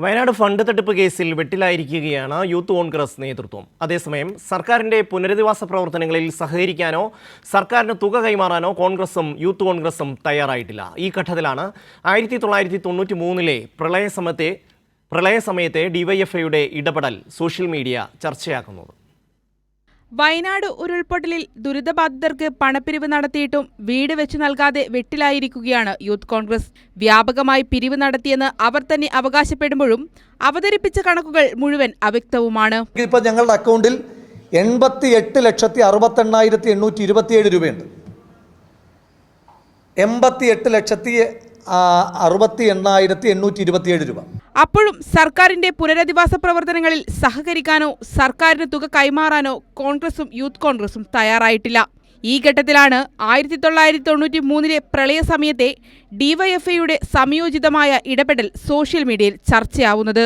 Wayanad fund തട്ടിപ്പ് കേസിൽ വെട്ടിലായിരിക്കുകയാണ് youth Congress നേതൃത്വം. അതേസമയം സർക്കാരിന്റെ പുനരധിവാസ പ്രവർത്തനങ്ങളിൽ സഹകരിക്കാനോ സർക്കാരിന് തുക കൈമാറാനോ കോൺഗ്രസും യൂത്ത് കോൺഗ്രസും തയ്യാറായിട്ടില്ല. ഈ ഘട്ടത്തിലാണ് 1993 പ്രളയസമയത്തെ ഡിവൈഎഫ്ഐയുടെ ഇടപെടൽ സോഷ്യൽ മീഡിയ ചർച്ചയാക്കുന്നത്. വയനാട് ഉരുൾപൊട്ടലിൽ ദുരിതബാധിതർക്ക് പണപ്പിരിവ് നടത്തിയിട്ടും വീട് വെച്ചു നൽകാതെ വെട്ടിലായിരിക്കുകയാണ് യൂത്ത് കോൺഗ്രസ്. വ്യാപകമായി പിരിവ് നടത്തിയെന്ന് അവർ തന്നെ അവകാശപ്പെടുമ്പോഴും അവതരിപ്പിച്ച കണക്കുകൾ മുഴുവൻ അവ്യക്തവുമാണ്. ഇപ്പോൾ ഞങ്ങളുടെ അക്കൗണ്ടിൽ 88,68,827 രൂപയുണ്ട്. 88,68,827 രൂപ. അപ്പോഴും സർക്കാരിന്റെ പുനരധിവാസ പ്രവർത്തനങ്ങളിൽ സഹകരിക്കാനോ സർക്കാരിന് തുക കൈമാറാനോ കോൺഗ്രസും യൂത്ത് കോൺഗ്രസും തയ്യാറായിട്ടില്ല. ഈ ഘട്ടത്തിലാണ് 1993 പ്രളയ സമയത്തെ ഡിവൈഎഫ്ഐയുടെ സംയോജിതമായ ഇടപെടൽ സോഷ്യൽ മീഡിയയിൽ ചർച്ചയാവുന്നത്.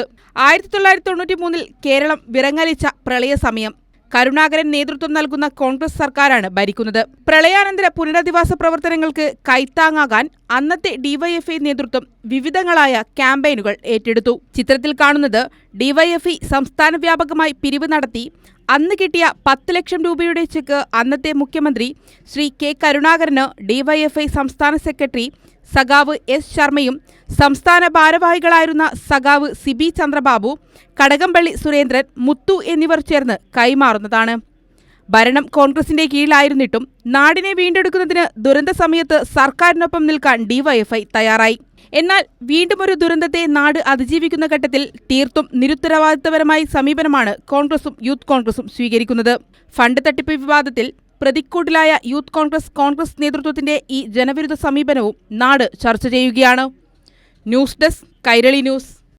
1993 കേരളം വിറങ്ങലിച്ച പ്രളയ സമയം. കരുണാകരൻ നേതൃത്വം നൽകുന്ന കോൺഗ്രസ് സർക്കാരാണ് ഭരിക്കുന്നത്. പ്രളയാനന്തര പുനരധിവാസ പ്രവർത്തനങ്ങൾക്ക് കൈത്താങ്ങാകാൻ അന്നത്തെ ഡിവൈഎഫ്ഐ നേതൃത്വം വിവിധങ്ങളായ ക്യാമ്പയിനുകൾ ഏറ്റെടുത്തു. ചിത്രത്തിൽ കാണുന്നത് ഡിവൈഎഫ്ഐ സംസ്ഥാന വ്യാപകമായി പിരിവ് നടത്തി അന്ന് കിട്ടിയ 10 ലക്ഷം രൂപയുടെ ചെക്ക് അന്നത്തെ മുഖ്യമന്ത്രി ശ്രീ കെ കരുണാകരന് ഡിവൈഎഫ്ഐ സംസ്ഥാന സെക്രട്ടറി സഖാവ് എസ് ശർമ്മയും സംസ്ഥാന ഭാരവാഹികളായിരുന്ന സഖാവ് സിബി ചന്ദ്രബാബു, കടകംപള്ളി സുരേന്ദ്രൻ, മുത്തു എന്നിവർ ചേർന്ന് കൈമാറുന്നതാണ്. ഭരണം കോൺഗ്രസിന്റെ കീഴിലായിരുന്നിട്ടും നാടിനെ വീണ്ടെടുക്കുന്നതിന് ദുരന്ത സമയത്ത് സർക്കാരിനൊപ്പം നിൽക്കാൻ ഡിവൈഎഫ്ഐ തയ്യാറായി. എന്നാൽ വീണ്ടും ഒരു ദുരന്തത്തെ നാട് അതിജീവിക്കുന്ന ഘട്ടത്തിൽ തീർത്തും നിരുത്തരവാദിത്തപരമായ സമീപനമാണ് കോൺഗ്രസും യൂത്ത് കോൺഗ്രസും സ്വീകരിക്കുന്നത്. ഫണ്ട് തട്ടിപ്പ് വിവാദത്തിൽ പ്രതിക്കൂട്ടിലായ യൂത്ത് കോൺഗ്രസ് നേതൃത്വത്തിന്റെ ഈ ജനവിരുദ്ധ സമീപനവും നാട് ചർച്ച ചെയ്യുകയാണ്. News desk Kairali news.